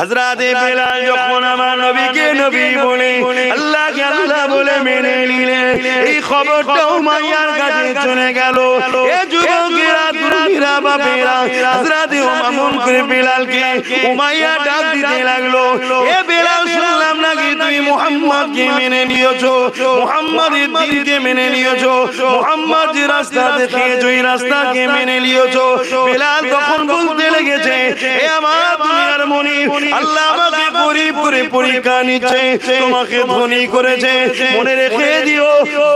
হযরত বেলাল যখন আমার নবীকে নবী বলে আল্লাহকে আল্লাহ বলে মেনে নিলেন, এই খবরটা উমাইয়ার কাছে চলে গেল। এ যুবকেরা, তরুণীরা, বাপেরা, হযরত মামুন করে বেলালকে উমাইয়া ডাক দিতে লাগলো, এ বেলাল, শুনলাম নাকি তুই মুহাম্মদকে মেনে নিয়েছো, মুহাম্মাদের দ্বীনকে মেনে নিয়েছো, মুহাম্মদ যে রাস্তা দেখিয়েছো এই রাস্তাকে মেনে নিয়েছো। বেলাল তখন বলতে লেগেছে, এ আমার দুনিয়ার মনি, আল্লাহ আমাকে গরীব করে পরীক্ষা নিচ্ছে, তোমাকে ধনী করেছে, মনে রেখে দিও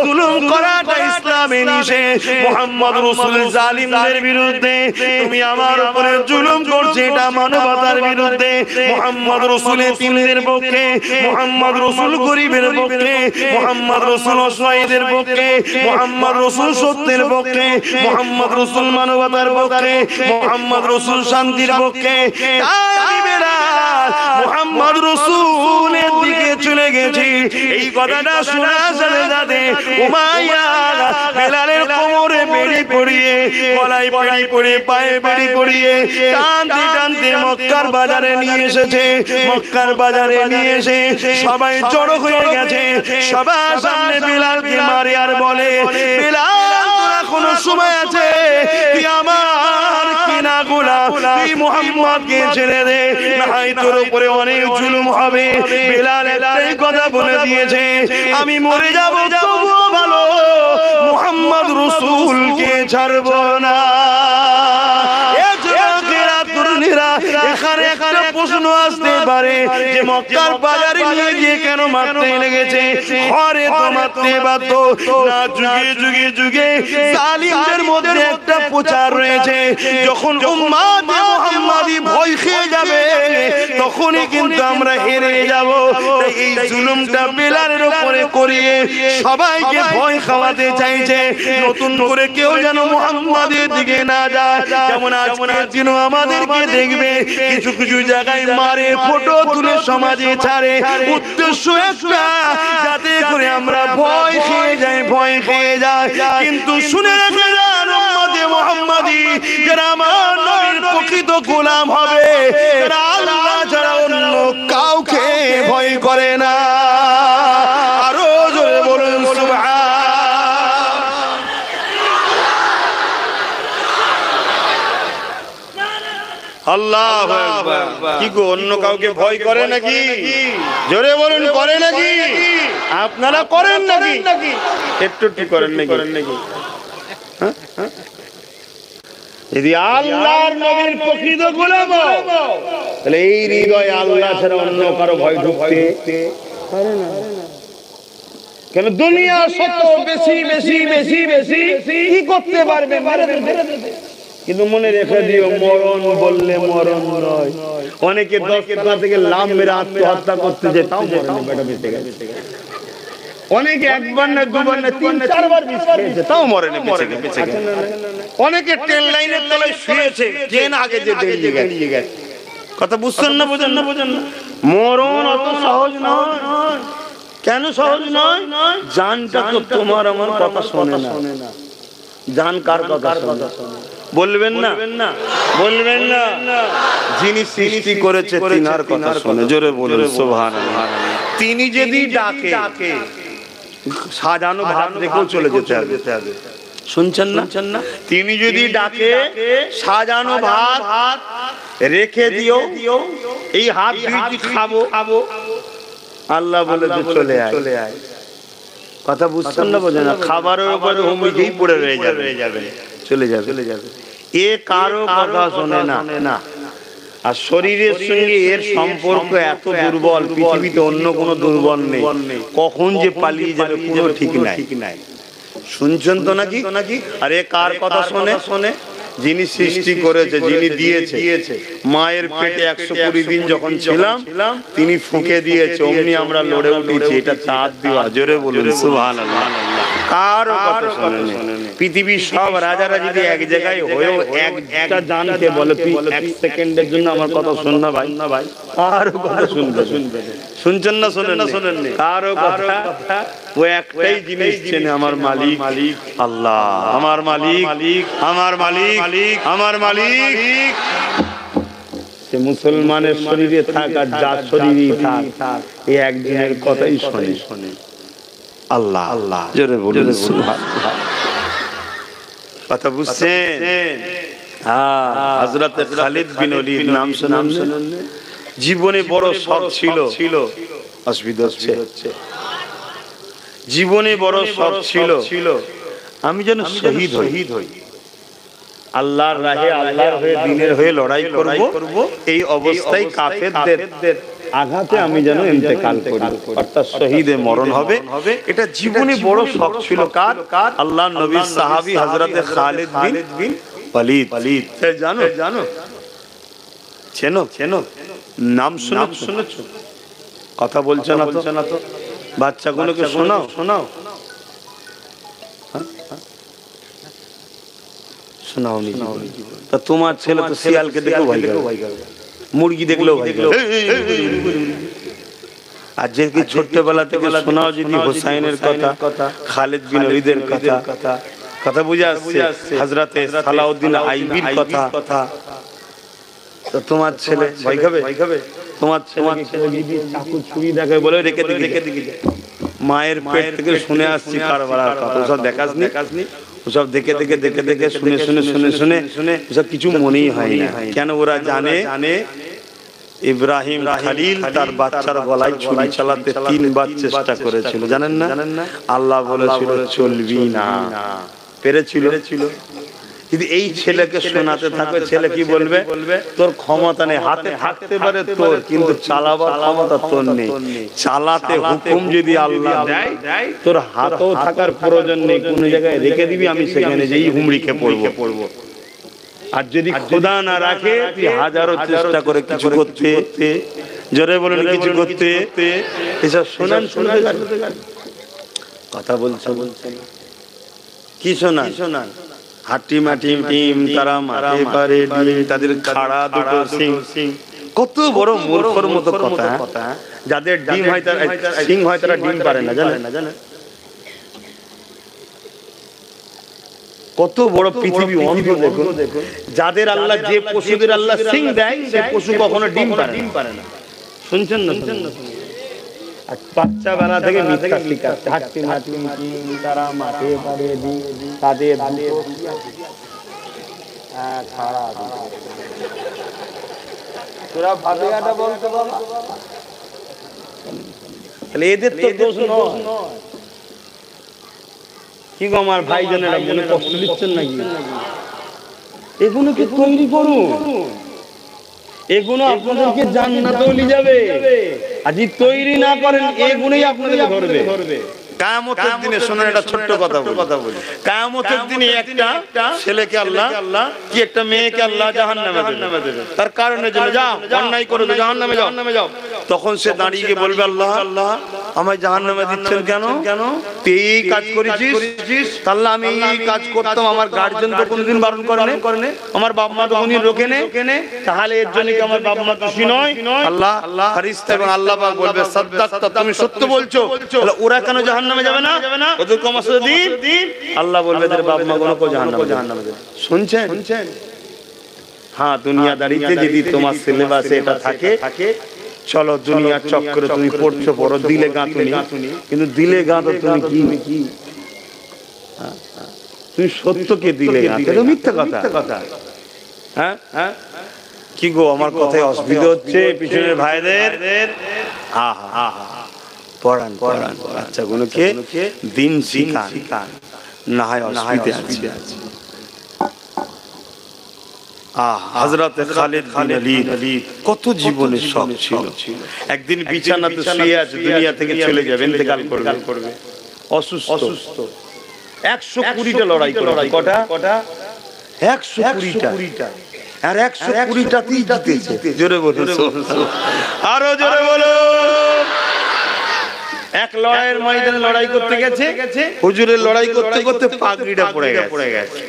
জুলুম করাটা ইসলামে নিষেধ। মুহাম্মদ রাসূল জালিমদের বিরুদ্ধে, তুমি আমার উপরে জুলুম করছো, এটা মানবতার বিরুদ্ধে। মুহাম্মদ রাসূল এতিমদের পক্ষে, মুহাম্মদ রাসূল গরীবের পক্ষে, মুহাম্মদ রাসূল অসহায়দের পক্ষে, মুহাম্মদ রাসূল সত্যের পক্ষে, মুহাম্মদ রাসূল মানবতার পক্ষে, মুহাম্মদ রাসূল শান্তির পক্ষে। আমি বেলাল মুহাম্মদ রাসূলের দিকে চলে গেছি। এই কথাটা শোনার সাথে সাথে উমাইয়া বেলালের কোমরে বেড়ি পরিয়ে, গলায় বেড়ি পরিয়ে, পায়ে বেড়ি পরিয়ে টানতে টানতে মক্কার বাজারে নিয়ে এসেছে। মক্কার বাজারে নিয়ে এসে সবাই জড়ো হয়ে গেছে। সবার সামনে বেলালকে মারে আর বলে, বেলাল তোর এখনো সময় আছে, তুই আমার কিনা গোলাম, তুই মুহাম্মদকে ছেড়ে দে, নাই তোর উপরে অনেক জুলুম হবে। বেলাল একটাই কথা বলে দিয়েছে, আমি মরে যাব তবুও ভালো, মুহাম্মদ রাসূলকে ছাড়ব না। এখানে একটা প্রশ্ন আসতে পারে যে মক্কার বাজারে নিয়ে গিয়ে কেন মারতে লেগেছে? ঘরে তো মারতে পারতো না। যুগে যুগে যুগে জালিমদের মধ্যে একটা প্রচার রয়েছে, যখন উম্মতে মুহাম্মাদি ভয় খেয়ে যাবে তখনই কিন্তু আমরা হেরে যাব। এই জুলুমটা বেলালের উপরে করিয়ে সবাইকে ভয় খাওয়াতে চাইছে, নতুন করে কেউ যেন মুহাম্মাদের দিকে না যায়। যেমন আজকের দিনও আমাদেরকে দেখবে কিছু কিছু জায়গায় মারে, ফটো তুলে সমাজে ছাড়ে, উদ্দেশ্য একটা যাতে করে আমরা ভয় খেয়ে যাই, ভয় খেয়ে যাই। কিন্তু শুনে রেখে যান উম্মতে মুহাম্মাদি, যারা আমার নবীর প্রকৃত গোলাম হবে, যারা আল্লাহ ছাড়া অন্য কাউকে ভয় করে না। আরো জোরে বলুন সুবহান। আল্লাহু আকবার। কি গো, অন্য কাউকে ভয় করে নাকি? জোরে বলুন, করে নাকি? আপনারা করেন নাকি? একটু একটু করেন নাকি? যদি আল্লাহর নবীর প্রকৃত গোলাম তাহলে এই হৃদয়ে আল্লাহ ছাড়া অন্য কারো ভয় ঢুকতে পারে না। কেন দুনিয়া শত বেশি বেশি বেশি বেশি কি করতে পারবে? কিন্তু মনে রেখে দিও, মরণ বললে মরণ নয়। অনেকে 10 থেকে লাভ মেরে আত্মহত্যা করতে যায়, তাও মরণ বেটা বেঁচে গেছে। অনেকে একবার না দুবার না 3-4 বার বিষ খেয়েছে, তাও মরেনি, বেঁচে গেছে। অনেকে ট্রেন লাইনের তলায় শুয়েছে, ট্রেন আগে যে দাঁড়িয়ে গেছে। কথা বুঝছেন না? বোঝেন না? মরণ অত সহজ নয়। কেন সহজ নয়? জানটা তো তোমার আমার কথা শোনে না। জান কার কথা শোনে? বলবেন না, বলবেন না। যিনি সৃষ্টি করেছে তিনার কথা শোনে। জোরে বলুন সুবহানাল্লাহ। তিনি যদি ডাকে সাজানো ভাত রেখেও চলে যেতে হবে। শুনছেন না? তিনি যদি ডাকে সাজানো ভাত রেখে দিও, এই হাত দুইটি খাবো, আল্লাহ বলে যে চলে আয়। কথা বুঝছেন না? বোঝেন না? খাবারের উপরে হুমড়ি পড়ে রয়ে যাবে, চলে যাবে। এ কারো কথা শোনে না। আর শরীরের সঙ্গে এর সম্পর্ক এত দুর্বল, পৃথিবীতে অন্য কোনো দুর্বল নেই। কখন যে পালিয়ে যাবে কোনো ঠিক নাই। শুনছেন তো নাকি? আর এ কার কথা শোনে? যিনি সৃষ্টি করেছে, যিনি দিয়েছে। মায়ের পেটে 120 দিন যখন ছিলাম তিনি ফুঁকে দিয়েছে, অমনি আমরা লড়ে উঠেছি। এটা তার দেওয়া। জোরে বলুন সুবহানাল্লাহ। কারো কথা শোনেন। পৃথিবীর সব রাজারা যদি এক জায়গায় হয়েও একটা জানকে বলে তুই 1 সেকেন্ডের জন্য আমার কথা শোন না ভাই, কারো কথা শুনবে? শুনছেন না? শোনেন না? কারো কথা। ও একটাই জিনিস চেনে, আমার মালিক আল্লাহ, আমার মালিক। সে মুসলমানের শরীরে থাক আর যার শরীরেই থাক, এই একদিনের কথাই শোনে। আল্লাহ আল্লাহ জোরে বলুন সুবহানাল্লাহ। কথা বুঝছেন? হ্যাঁ, হযরত খালিদ বিন ওলীদ নাম শুনেন? জীবনে বড় শখ ছিল, অসুবিধা হচ্ছে, জীবনে বড় শখ ছিল আমি যেন শহীদ হই, আল্লাহর রাহে, আল্লাহর হয়ে, দিনের হয়ে লড়াই করব। এই অবস্থায় কাফেরদের আঘাতে আমি যেন ইন্তেকাল করি, অর্থাৎ শহীদে মরণ হবে। এটা জীবনে বড় শখ ছিল। কার? আল্লাহর নবীর সাহাবী হযরত খালিদ বিন ওলীদ। জানো চেনো? নাম শুনেছো? কথা বলছো না তো? বাচ্চাগুলোকে শোনাও। শোনাওনি? তা তোমার ছেলে তো শিয়ালকে দেখলেও ভয় করে, মুরগি দেখলেও ভয় করে। আর যে কি ছোট্টবেলা থেকে শোনাও যদি হোসাইনের কথা, খালিদ বিন ওলীদের কথা বুঝে আসছে, হযরতে সালাউদ্দিন আইবির কথা, তো তোমার ছেলে ভয় খাবে? তোমার ছেলে যদি চাকু ছুরি দেখে বলে রেখে দিকে, মায়ের পেট থেকে শুনে আসছি কারবালার কথা, ওসব দেখাসনি, ওসব দেখে শুনে ওসব কিছু মনেই হয় না। কেন? ওরা জানে ইব্রাহিম খালিল তার বাচ্চার গলায় ছুরি চালাতে 3 বার চেষ্টা করেছিল, জানেন না? আল্লাহ বলেছিল চলবি না, পেরেছিল। কিন্তু এই ছেলেকে শোনাতে থাকবে, ছেলে কি বলবে? তোর ক্ষমতা নেই, হাতে থাকতে পারে তোর, কিন্তু চালাবার ক্ষমতা তোর নেই। চালাতে হুকুম যদি আল্লাহ দেয়, তোর হাতেও থাকার প্রয়োজন নেই, কোন জায়গায় রেখে দিবি, আমি সেখানে যেই হুমড়ি খেয়ে পড়বো। আর যদি খোদা না রাখে, তুই হাজারো চেষ্টা করে কিছু করতে, জোরে বলেন কিছু করতে, এসব শোনান। কথা বলছে কি শোনান? হাটি মাটি টিম তারা মারে পারে, তাদের খাড়া দুটো সিং। কত বড় মূর্খর মতো কথা। যাদের ডিম হয় তারা সিং হয়, তারা ডিম পারে না, জানেন? কত বড় পৃথিবী অন্ধ দেখুন। যাদের আল্লাহ, যে পশুদের আল্লাহ সিং দেয়, সে পশু কখনো ডিম পারে না। শুনছেন না? বাচ্চা বেলা থেকে মিথ্যা শিখাচ্ছে, হাটি মাটি টিম তারা মাঠে পারে, তাদের খাড়া তোরা ভাবিয়াটা বলতে বাবা, তাহলে এদের তো দোষ নয়। কি গো আমার ভাইজানেরা, মনে কষ্ট দিচ্ছেন নাকি? এগুলোকে তৈরি করুন, এগুলো আপনাদেরকে জান্নাতে নিয়ে যাবে। আর যদি তৈরি না করেন, এগুলোই আপনাদেরকে ধরবে। কিয়ামতের দিনে শোনেন, একটা ছোট্ট কথা বলি। কিয়ামতের দিনে একটা ছেলেকে আল্লাহ, কি একটা মেয়েকে আল্লাহ জাহান্নামে দেবে, তার কারণে জন্য যাও অন্যায় করে জাহান্নামে যাও। তখন সে দাঁড়িয়ে গিয়ে বলবে, আল্লাহ আমায় জাহান্নামে দিচ্ছেন কেন? তুই এই কাজ করেছিস, তাহলে আমি এই কাজ করতাম, আমার গার্জিয়ান তো কোনোদিন বারণ করে, আমার বাপ মা তো কোনোদিন রোকে নে, তাহলে এর জন্য কি আমার বাপ মা দোষী নয়? আল্লাহ ফেরেশতা এবং আল্লাহ পাক বলবে, সাদ্দাকতা, তুমি সত্য বলছো। তাহলে ওরা কেন জাহান্নামে যাবে না? ওদের কমাসে দিন। আল্লাহ বলবে, এদের বাপ মা কোনো জাহান্নামে যাবে। শুনছেন? হ্যাঁ, দুনিয়াদারিতে যদি তোমার সিলেবাসে এটা থাকে, চলো দুনিয়ার চক্করে তুমি পড়ো, দিলে গাঁথুনি, কিন্তু দিলে গাঁথো তুমি কি? তুমি সত্যকে দিলে গাঁথো, মিথ্যা কথা। হ্যাঁ, কি গো আমার কথায় অসুবিধা হচ্ছে পিছনের ভাইদের? পড়ান বাচ্চাগুলোকে দিন শিখান, না হয় অসুবিধা আছে। হযরত খালিদ বিন ওলীদ কত জীবনের শখ ছিল। একদিন বিছানাতে শুয়ে আছে, দুনিয়া থেকে চলে যাবে, ইন্তেকাল করবে, অসুস্থ। 120টা লড়াই করে, কটা? 120টা। আর 120টাতেই জিতেছে। জোরে বলুন, আরো জোরে বলো। এক লড়াইয়ের ময়দানে লড়াই করতে গেছে, হুজুরের লড়াই করতে পাগড়িটা পড়ে গেছে।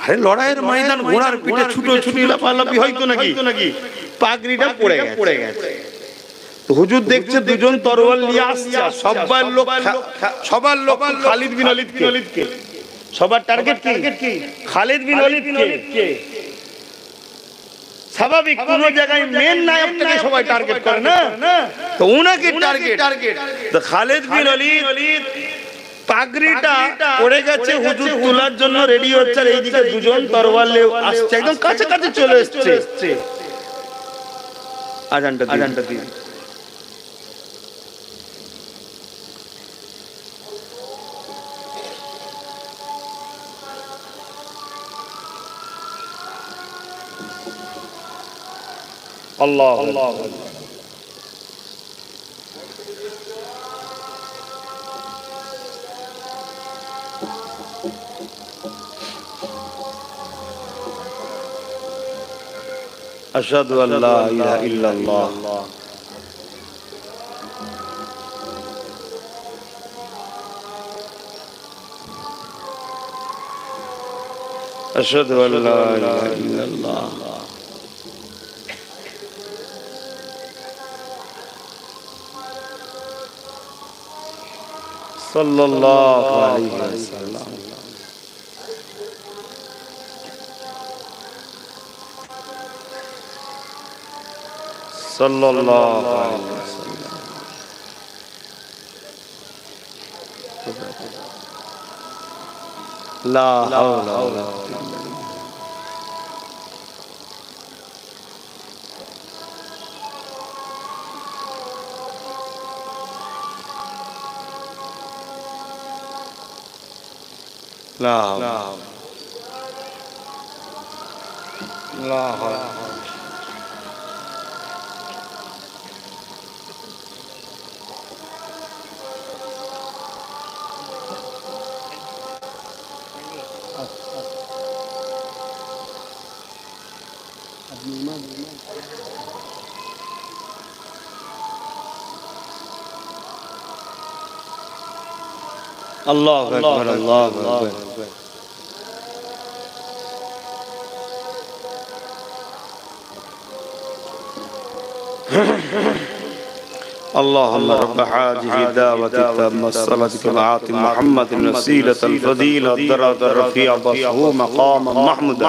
আরে লড়াইয়ের ময়দান, ঘোড়ার পিঠে ছুটোছুটি লাফালাফি হয়তো নাকি, পাগড়িটা পড়ে গেছে। হুজুর দেখছে দুজন তরোয়াল নিয়ে আসছে, সবার লোক খালিদ বিন ওলীদকে, সবার টার্গেট কি? খালিদ বিন ওলীদকে। স্বাভাবিক কোন জায়গায় মেন নায়কটাকে সবাই টার্গেট করে না, তো উনাকে টার্গেট। তো খালিদ বিন ওলীদ পাগড়িটা পড়ে গেছে, হুজুর তোলার জন্য রেডি হচ্ছে, আর এইদিকে দুজন তরোয়ার নিয়ে আসছে, একদম কাছাকাছি চলে এসেছে। আজানটা দিয়ে আল্লাহ আল্লাহ আশহাদু আল্লা ইলাহা ইল্লাল্লাহ আশহাদু আল্লা ইলাহা ইল্লাল্লাহ সাল্লাল্লাহু আলাইহি ওয়াসাল্লাম। সাল্লাল্লাহু আলাইহি ওয়াসাল্লাম। লা হাওলা ওয়ালা কুওয়াতা ইল্লা বিল্লাহ। লা হাওলা আল্লাহু আকবার আল্লাহু আকবার। اللهم رب هذه الدعوة التامة الصلاة والسلام محمد الوسيلة الفضيلة الدرجة الرفيعة وبعثه مقاما محمودا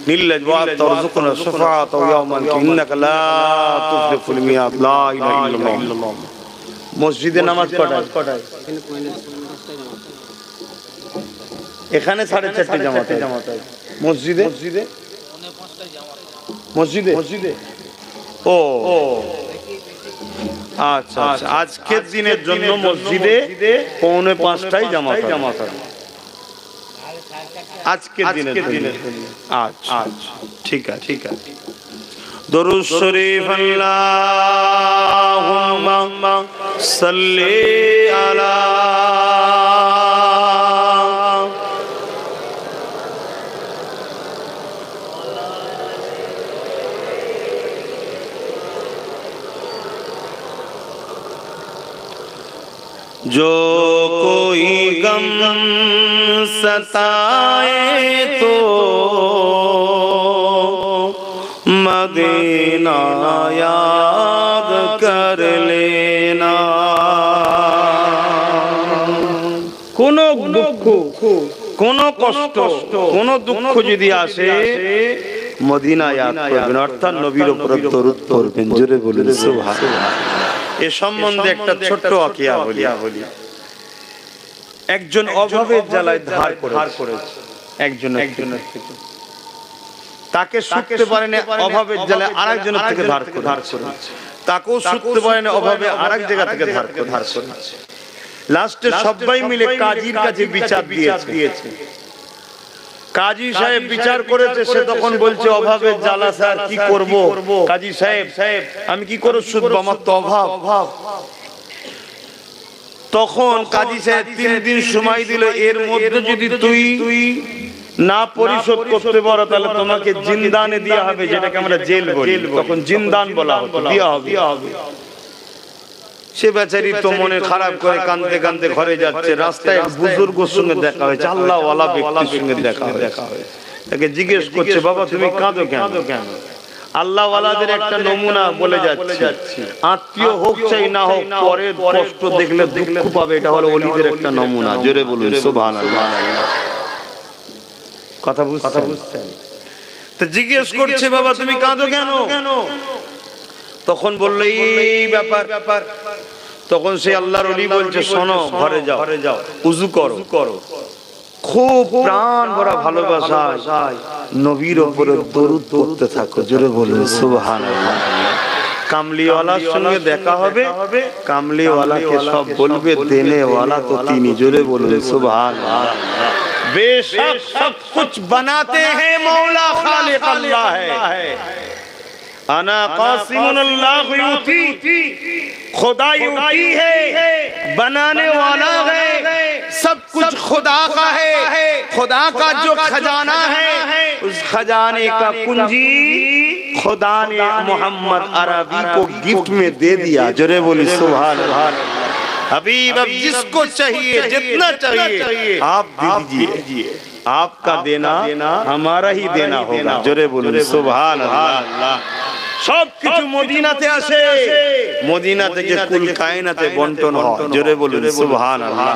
نلج وترزقنا الشفاعة يوم إنك لا تخلف الميعاد لا إله إلا الله। মসজিদে নামাজ পড়ায় এখানে 4:30 জামাত হয়, মসজিদে ও আচ্ছা আচ্ছা, আজকের দিনের জন্য মসজিদে 4:45 জামাত হবে আজকের দিনের জন্য। আচ্ছা ঠিক আছে দরুদ শরীফ আল্লাহুম্মা সাল্লি আলা जो कोई गम सताए तो मदीना याद कर लेना। কোনো দুঃখ, কোনো কষ্ট, কোনো দুঃখ যদি আসে মদিনা ইয়াদ করবেন, অর্থাৎ নবীর উপর দরুদ পড়বেন। জোরে বলুন সুবহানাল্লাহ। এ সম্বন্ধে একটা ছোট্ট ওয়াকিয়া বলি। একজন অভাবের জ্বালায় ধার করেছে একজনের থেকে, তাকে শুধতে পারে না, অভাবের জ্বালায় আরেকজনের থেকে ধার করেছে, তাকেও শুধতে পারে না, অভাবে আরেক জায়গা থেকে ধার করেছে। লাস্টে সবাই মিলে কাজীর কাছে বিচার দিয়েছে। কাজী সাহেব বিচার করেছে, সে তখন বলছে অভাবের জ্বালা স্যার কি করব, কাজী সাহেব আমি কি করে শুধবো, আমার তো অভাব। তখন কাজী সাহেব 3 দিন সময় দিল, এর মধ্যে যদি তুই না পরিশোধ করতে পারো তাহলে তোমাকে জিন্দানে দেয়া হবে, যেটাকে আমরা জেল বলি, তখন জিন্দান বলা হতো, দেয়া হবে। সে বেচারি তো মনে খারাপ করে কাঁদতে কাঁদতে ঘরে যাচ্ছে, রাস্তায় এক বুজুর্গের সঙ্গে দেখা হয়েছে, আল্লাহওয়ালা ব্যক্তির সঙ্গে দেখা হয়েছে। তাকে জিজ্ঞেস করছে, বাবা তুমি কাঁদো কেন? আল্লাহওয়ালাদের একটা নমুনা বলে যাচ্ছে, আত্মীয় হোক চাই না হোক, পরের কষ্ট দেখলে দুঃখ পাবে, এটা হলো ওলিদের একটা নমুনা। জোরে বলুন সুবহানাল্লাহ। কথা বুঝছেন? তো জিজ্ঞেস করছে বাবা তুমি কাঁদো কেন? তখন বললো এই ব্যাপার। তখন সে আল্লাহর ওলি বলছে শোনো, ঘরে যাও, উযু করো, খুব প্রাণ ভরা ভালোবাসা নবীর উপরে দরুদ পড়তে থাকো। জোরে বলুন সুবহানাল্লাহ। কামলিওয়ালার সঙ্গে দেখা হবে, কামলিওয়ালাকে সব বলবে দেনেওয়ালা তো তিনি। জোরে বলুন সুবহানাল্লাহ। बेशक सब कुछ बनाते हैं मौला खालिक अल्लाह है। अना कासिमुन अल्लाह यूती, खुदा यूती है, बनाने वाला है, सब कुछ खुदा का है। खुदा का जो खजाना है उस खजाने का कुंजी खुदा ने मोहम्मद अरबी को गिफ्ट में दे दिया। जोरे बोली सुभान अल्लाह। हबीब अब जिसको चाहिए जितना चाहिए आप दे दीजिए, आपका देना हमारा ही देना होगा। जोरे बोलुन सुभान अल्लाह। সব কিছু মদিনাতে আসে, মদিনা থেকে কুল কায়নাতে বন্টন হয়। জোরে বলুন সুবহানাল্লাহ।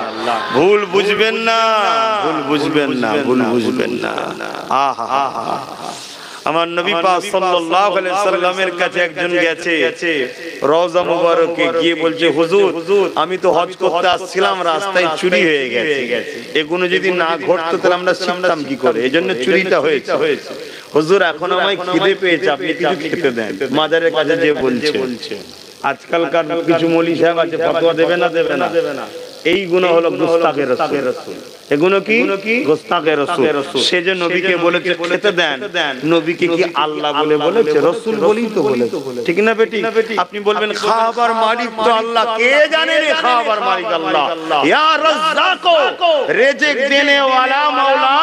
ভুল বুঝবেন না, ভুল বুঝবেন না, ভুল বুঝবেন না। আহা, আমার নবী পাক সাল্লাল্লাহু আলাইহি সাল্লামের কাছে একজন গেছে, রওজা মুবারকে গিয়ে বলছে হুজুর আমি তো হজ করতে আসছিলাম, রাস্তায় চুরি হয়ে গেছে, এগুলো যদি না ঘটতো তাহলে আমরা শিখতাম কি করে, এজন্য চুরিটা হয়েছে। হুজুর এখন আমায় খিদে পেয়েছে, আপনি কিছু খেতে দেন। মাজারের কাছে যে বলছে আজকালকার কিছু মৌলী সাহেব আছে ফতোয়া দেবে না, এই গুনাহ হলো গুস্তাখে রাসূল। এগুলো কি গুস্তাখে রাসূল। সেজন্য নবীকে বলেছে খেতে দেন, নবীকে কি আল্লাহ বলেছে, রাসূল বলেই তো বলেছে। ঠিক না বেটি? আপনি বলবেন খাবার মালিক তো আল্লাহ, কে জানে রে খাবার মালিক আল্লাহ। ইয়া রাজ্জাকো, রিজিক দেনে ওয়ালা মাওলা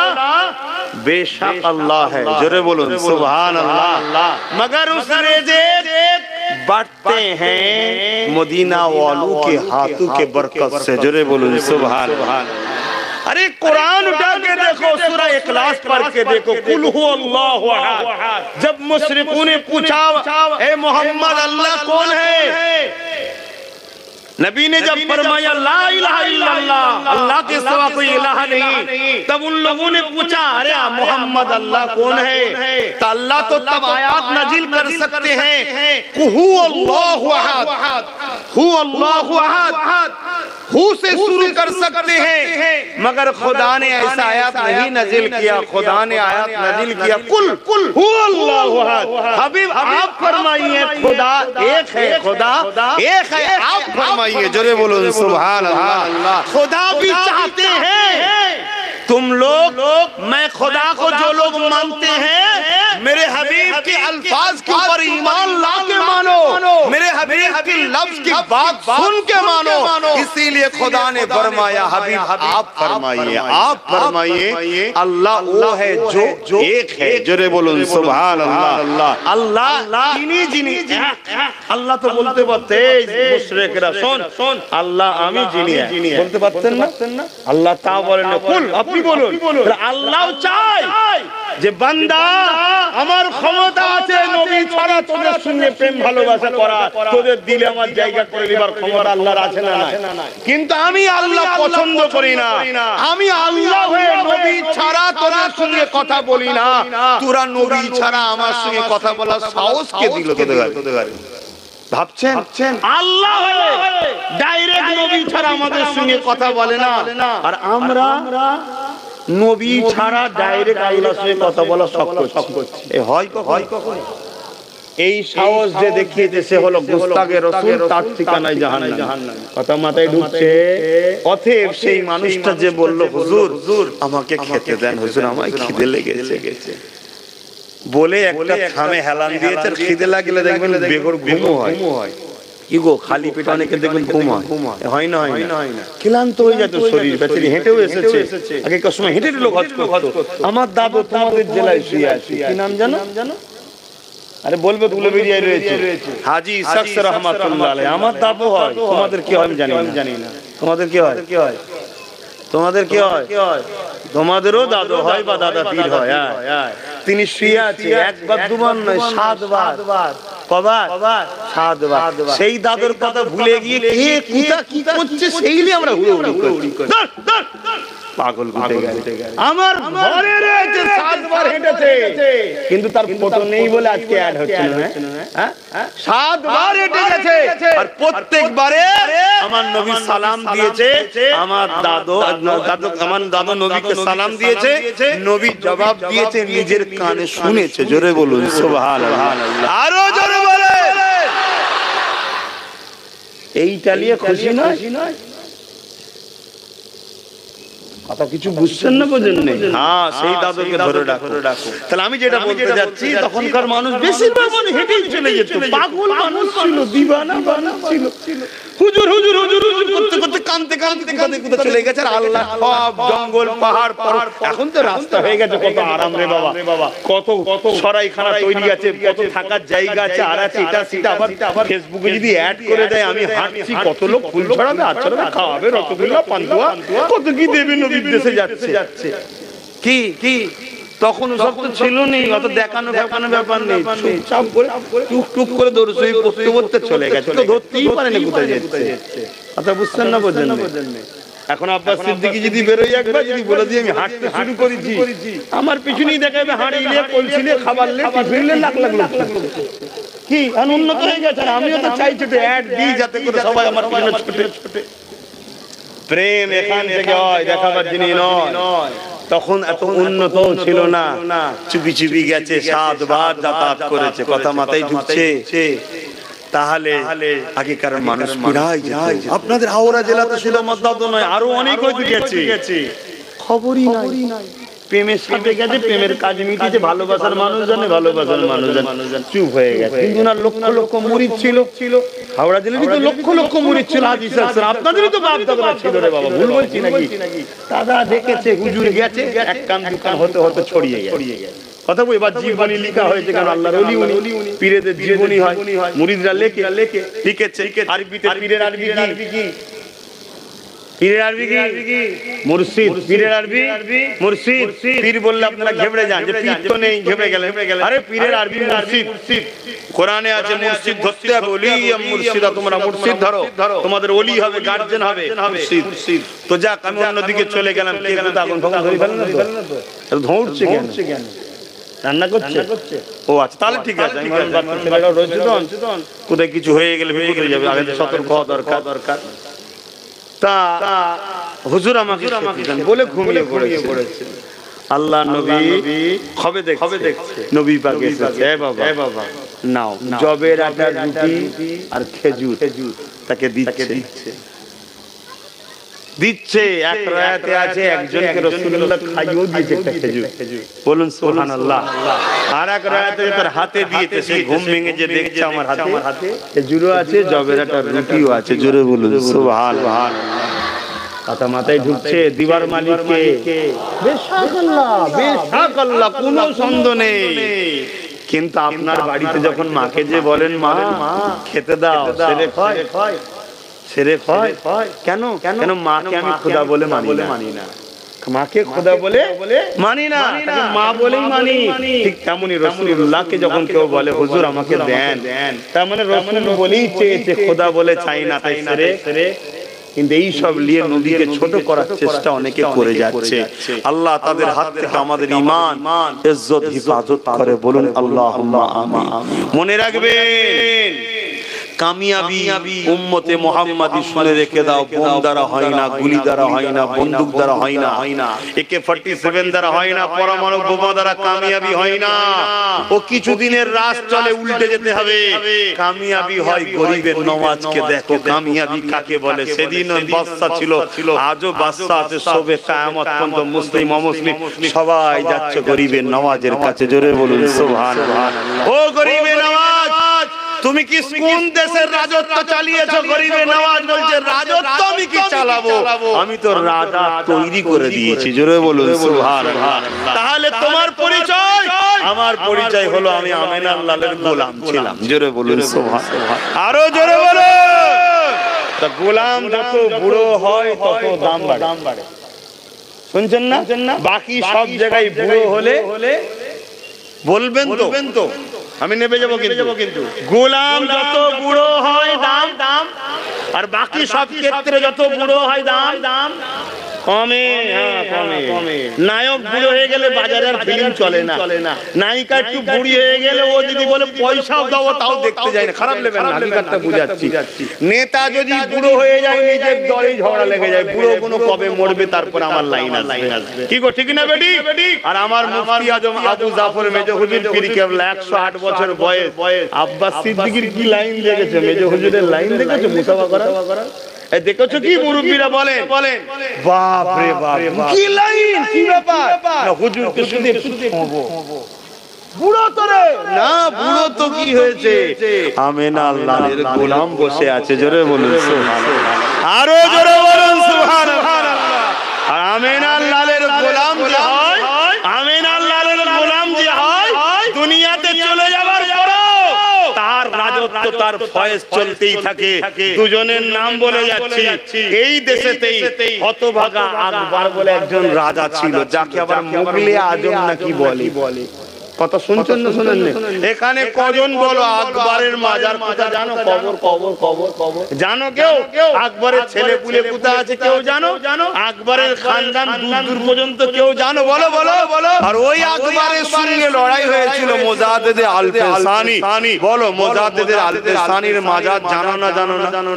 बेशक अल्लाह है। जोरे बोलूं सुभान अल्लाह। मगर उस रिज़्क़ बांटते हैं मदीना वालों के हाथों के बरकत से। जोरे बोलूं सुभान अल्लाह। अरे कुरान उठा के देखो, सूरह इखलास पढ़ के देखो, कुल हु अल्लाहु अहद। जब मुशरिकों ने पूछा ए मोहम्मद अल्लाह कौन है, नबी ने जब फरमाया ला इलाहा इल्लल्लाह, अल्लाह के सिवा कोई इलाहा नहीं, तब उन लोगों ने पूछा अरे मोहम्मद अल्लाह कौन है? तो अल्लाह तो तब आयात नाजिल कर सकते हैं हु अल्लाहु अहद, हु अल्लाहु अहद, हु से शुरू कर सकते हैं। मगर खुदा ने ऐसा आयात नहीं नाजिल किया, खुदा ने आयात नाजिल किया कुल हु अल्लाहु अहद। हबीब आप फरमाइए खुदा एक है, खुदा एक है, आप फरमाइए। जोरे बोलो सुभान अल्लाह। खुदा भी चाहते हैं तुम लोग, मैं खुदा को जो लोग मानते हैं मेरे हबीब के अल्फाज के ऊपर ईमान ला के मानो, मेरे हबीब के लफ्ज की बात सुन के मानो। इसीलिए खुदा ने फरमाया हबीब आप फरमाइए, आप फरमाइए अल्लाह वो है जो एक है। जोरे बोलो सुभान अल्लाह। अल्लाह যিনি আল্লাহ তো বলতে পারতে মুশরিকরা শোন আল্লাহ আমি যিনি বলতে পারতেন না, আল্লাহ তা বলেন না। কুল আপনি বলুন, আল্লাহ চায় যে বান্দা আমার ক্ষমতা আছে নবী ছাড়া তোদের সঙ্গে প্রেম ভালোবাসা করা, তোদের দিলে আমার জায়গা করে নেবার ক্ষমতা আল্লাহর আছে না নাই? কিন্তু আমি আল্লাহ পছন্দ করি না, আমি আল্লাহ হয়ে নবী ছাড়া তোদের সঙ্গে কথা বলি না। তোরা নবী ছাড়া আমার সঙ্গে কথা বলার সাহস কে দিল তোদের? ভাবছেন আল্লাহ ডাইরেক্ট নবী ছাড়া আমাদের সঙ্গে কথা বলে না, আর আমরা নবী ছাড়া ডাইরেক্ট আল্লাহর সঙ্গে কথা বলা শক্ত করছি। এ হয় কখন? এই সাহস যে দেখিয়েছে সে হলো গুস্তাখে রাসূল, তার ঠিকানায় জাহান্নাম। কথা মাথায় ঢুকছে? অতএব সেই মানুষটা যে বলল হুজুর আমাকে খেতে দেন, হুজুর আমার খিদে লেগেছে বলে একটা থামে হেলান দিয়েছে, খিদে লাগলে দেখবেন বেঘর ঘুমও হয়। কি গো খালি পেটে অনেকে দেখবেন ঘুম হয় না, ক্লান্ত হয়ে যেত শরীর, বেচারি হেঁটেও এসেছে, আগে কার সময় হেঁটে লোক হজ করতো। আমার দাদু তোমাদের জেলায় শুয়ে আছে, কি নাম জানো? আরে বলবে উলুবেড়িয়ায় রয়েছে হাজী ইসহাক রাহমাতুল্লাহ আলাইহি। আমার দাদু হয়, তোমাদের কি হয় আমি জানি না। তোমাদের কি হয়? তোমাদের কি হয়? তোমাদেরও দাদু হয় বা দাদা পীর হয়। তিনি শুয়ে আছে একবার দুবার নয় 7 বার। কবার? 7 বার। সেই দাদুর কথা ভুলে গিয়ে কে কোথা কি করছে সেইলি আমরা হুড়োহুড়ি করি। পাগল ঘটে গেছে। আমার ঘরে রয়েছে 7 বার হেঁটেছে, কিন্তু তার ফটো নেই বলে আজকে অ্যাড হচ্ছে না। 7 বার হেঁটে গেছে, আর প্রত্যেকবারে আমার নবী সালাম দিয়েছে। আমার দাদু আমার দাদু নবীকে সালাম দিয়েছে, নবী জবাব দিয়েছে, নিজের কানে শুনেছে। জোরে বলুন সুবহানাল্লাহ, আরো জোরে বলে। এইটা নিয়ে খুশি নয়? কথা কিছু বুঝছেন না, বোঝেন না? হ্যাঁ, সেই দাদুকে ধরে ডাকো। তাহলে আমি যেটা বলতে যাচ্ছি, তখনকার মানুষ বেশিরভাগ মানুষ হেঁটেই চলে যেত। পাগল মানুষ ছিল, দিবানা মানুষ ছিল। হুজুর হুজুর হুজুর হুজুর করতে করতে কাঁদতে কাঁদতে কোথায় কোথায় চলে গেছে। আর আল্লাহ সব জঙ্গল পাহাড় পর্বত, এখন তো রাস্তা হয়ে গেছে, কত আরাম রে বাবা। কত কত সরাইখানা তৈরি আছে, কত থাকার জায়গা আছে, আর আছে এটা সেটা। আবার ফেসবুকে যদি অ্যাড করে দেয় আমি হাঁটছি, কত লোক ফুল ছড়াবে, আচরবে, খাওয়াবে, রসগোল্লা, পান্তুয়া, কত কি দেবে। নবীর দেশে যাচ্ছে কি কি তখন সব তো ছিল নেই, অত দেখানো ফেকানো ব্যাপার নেই। চুপচাপ করে টুক করে দৌড়ে পড়তে পড়তে চলে গেছে, তো ধরতেই পারে না কোথায় যাচ্ছে। কথা বুঝছেন না, বোঝেন না? এখন আব্বাস সিদ্দিকী যদি বেরোয় একবার, যদি বলে দিয়ে আমি হাঁটতে শুরু করেছি, আমার পিছনেই দেখাবে হাঁড়িলে, কলসিলে, খাবারলে, টিফিনলে, লাখ লাখ লোক কি উন্নত হয়ে গেছে। আমিও তো চাই ছোট অ্যাড দিই, যাতে করে সবাই আমার পিছনে ছোটে। প্রেম এখান থেকে হয়, দেখাবার জিনিস নয়। তখন এত উন্নত ছিল না, চুপি চুপি গেছে, 7 বার যাতায়াত করেছে। কথা মাথায় ঢুকছে? তাহলে আগেকার মানুষ প্রায় যায়। আপনাদের হাওড়া জেলাতে শুধু আমার দাদু নয়, আরো অনেক হয়তো গেছে, খবরই নাই। প্রেমের সাথে গেছে, প্রেমের কাজ মিটিয়েছে, ভালোবাসার মানুষ জানে, ভালোবাসার মানুষ জানে, চুপ হয়ে গেছে। কিন্তু না, লক্ষ লক্ষ মুরিদ ছিল। হাওড়া জেলায় তো লক্ষ লক্ষ মুরিদ ছিল। আপনাদেরই তো বাপ দাদা ছিল রে বাবা, ভুল বলছি নাকি? দাদা দেখেছে, হুজুর গেছে, এক কান দুকান হতে হতে ছড়িয়ে গেছে। কথা বলি, এবার জীবনী লেখা হয়েছে, কারণ আল্লাহর ওলি উনি, পীরেদের জীবনী হয়, মুরিদরা লেখে লিখেছে। আরবিতে পীরের আরবি কি? পীরের আরবি কি? মুর্শিদ। পীরের আরবি মুর্শিদ। পীর বললে আপনারা ঘেবড়ে যান, যে পীর তো নেই, ঘেবড়ে গেলেন। আরে পীরের আরবি মুর্শিদ। কোরআনে আছে মুর্শিদ ধরতে হবে, ওলি মুর্শিদা, তোমরা মুর্শিদ ধরো, তোমাদের ওলি হবে, গার্জেন হবে মুর্শিদ। তো যাক, আমি অন্যদিকে চলে গেলাম। কে কোথা এখন ভগবান ধরে ফেলেন না তো? ধরছে কেন? রান্না করছে? ও আচ্ছা, তাহলে ঠিক আছে। আমি ছেলেরাও রয়েছে তো, কোথায় কিছু হয়ে গেলে বিপদ হয়ে যাবে, আগে সতর্ক হওয়া দরকার। তা হুজুর আমাকে বলে ঘুমিয়ে পড়েছে। আল্লাহ নবী হবে দেখছে, নবী পাক এসেছে। এ বাবা নাও, জবের আটার রুটি আর খেজুর তাকে দিচ্ছে। এক রায়াতে আছে একজনকে রাসূলুল্লাহ খাইয়েও দিয়েছে একটা খেজুর। বলুন সুবহানাল্লাহ। আর এক রায়াতে তার হাতে দিয়েছে, সে ঘুম ভেঙে যে দেখছে আমার হাতে খেজুরও আছে, জবের আটার রুটিও আছে। জোরে বলুন সুবহানাল্লাহ। কথা মাথায় ঢুকছে। দিবার মালিককে বেশাক আল্লাহ, কোনো সন্দেহ নেই। কিন্তু আপনার বাড়িতে যখন মাকে যে বলেন, মা খেতে দাও, ছেড়ে খায় কেন? মাকে আমি খোদা বলে মানি না। মাকে খোদা বলে মানি না, মা বলেই মানি। ঠিক তেমনি রাসূলুল্লাহকে যখন কেউ বলে হুজুর আমাকে দেন, তার মানে রাসূল বলেই চেয়েছে, খোদা বলে চাই না, তাই ছেড়ে। কিন্তু এই সব নিয়ে নবীকে ছোট করার চেষ্টা অনেকে করে যাচ্ছে। আল্লাহ তাদের হাত থেকে আমাদের ঈমান, ইজ্জত হিফাজত করে। বলুন আল্লাহুম্মা আমিন। মনে রাখবেন, কামিয়াবি উম্মতে মুহাম্মাদি শুনে রেখে দাও। বোম দ্বারা হয় না, গুলি দ্বারা হয় না, বন্দুক দ্বারা হয় না, AK-47 দ্বারা হয় না, পরমাণু বোমা দ্বারা কামিয়াবি হয় না। ও কিছুদিনের রাস চলে, উল্টে যেতে হবে। কামিয়াবি হয় গরিবের নামাজকে দেখো। কামিয়াবি কাকে বলে? সেদিন বাদশা ছিল, আজও বাদশা আছে। সবে কিয়ামত পর্যন্ত মুসলিম অমুসলিম সবাই যাচ্ছে গরিবের নামাজের কাছে। জোরে বলুন সুবহানাল্লাহ। ও গরিবের নামাজ, তুমি কি কোন দেশের রাজত্ব চালিয়েছো? গরিবে নওয়াজ বলছে, রাজত্ব আমি কি চালাবো, আমি তো রাজা তৈরি করে দিয়েছি। জোরে বলুন সুবহানাল্লাহ। তাহলে তোমার পরিচয়, আমার পরিচয় হলো আমি আমিনা আল্লাহর গোলাম ছিলাম। জোরে বলুন সুবহানাল্লাহ। আরো জোরে বলো। তা গোলাম যত বুড়ো হয় তত দাম বাড়ে। শুনছেন না? বাকি সব জায়গায় বুড়ো হলে বলবেন তো আমি নেবে যাবো, কিন্তু গোলাম যত বুড়ো হয় দাম, আর বাকি সব ক্ষেত্রে যত বুড়ো হয় দাম কমে, কমে। নায়ক বুড়ো হয়ে গেলে বাজারে আর ফিল্ম চলে না, নায়িকা একটু বুড়ি হয়ে গেলে ও যদি বলে পয়সাও দাও তাও দেখতে যায় না, খারাপ লেগে না, হাকিকতটা বুঝাচ্ছি। নেতা যদি বুড়ো হয়ে যায় নিজের দলে ঝগড়া লেগে যায়, বুড়ো কোনো কবে মরবে তারপর আমার লাইন আসবে, কি গো ঠিক না বেটি? আর আমার মুফতি আজম আবু জাফর মেজো হুজুর পীর কেবলা 108 বছর বয়স, আব্বাস সিদ্দিকীর কি লাইন দেখেছে, মেজো হুজুরের লাইন দেখেছে মুসাফা করা, দেখেছো কি মুরব্বীরা বলেন, বাপ রে বাপ কি লাইন, কি ব্যাপার, হুজুরকে শুনে বুড়ো তো রে না, বুড়ো তো কি হয়েছে, আমেনা আল্লাহর গোলাম বসে আছে, জোরে বলুন সুবহানাল্লাহ, আরো জোরে বলুন সুবহানাল্লাহ। আর আমেনা আল্লাহর গোলাম যে হয়, আমেনা আল্লাহর গোলাম যে হয়, দুনিয়াতে চলে যাবার পরেও তার রাজত্ব, তার ফয়েজ চলতেই থাকে। দুজনের নাম বলে যাচ্ছি, এই দেশেতেই হতভাগা আকবর বলে একজন রাজা ছিল, যাকে আবার মুগলে আজম নাকি বলে। কথা শুনছেন না শোনেন না? এখানে কজন বলো আকবরের মাজার কোথা জানো? কবর জানো কেউ? আকবরের ছেলে পুলে কোথা আছে কেউ জানো? আকবরের খানদান দূর পর্যন্ত কেউ জানো? বলো। আর ওই আকবরের সঙ্গে লড়াই হয়েছিল মোজাদ্দেদে আল-পেসানি, বলো মোজাদ্দেদে আল-পেসানির মাজার জানো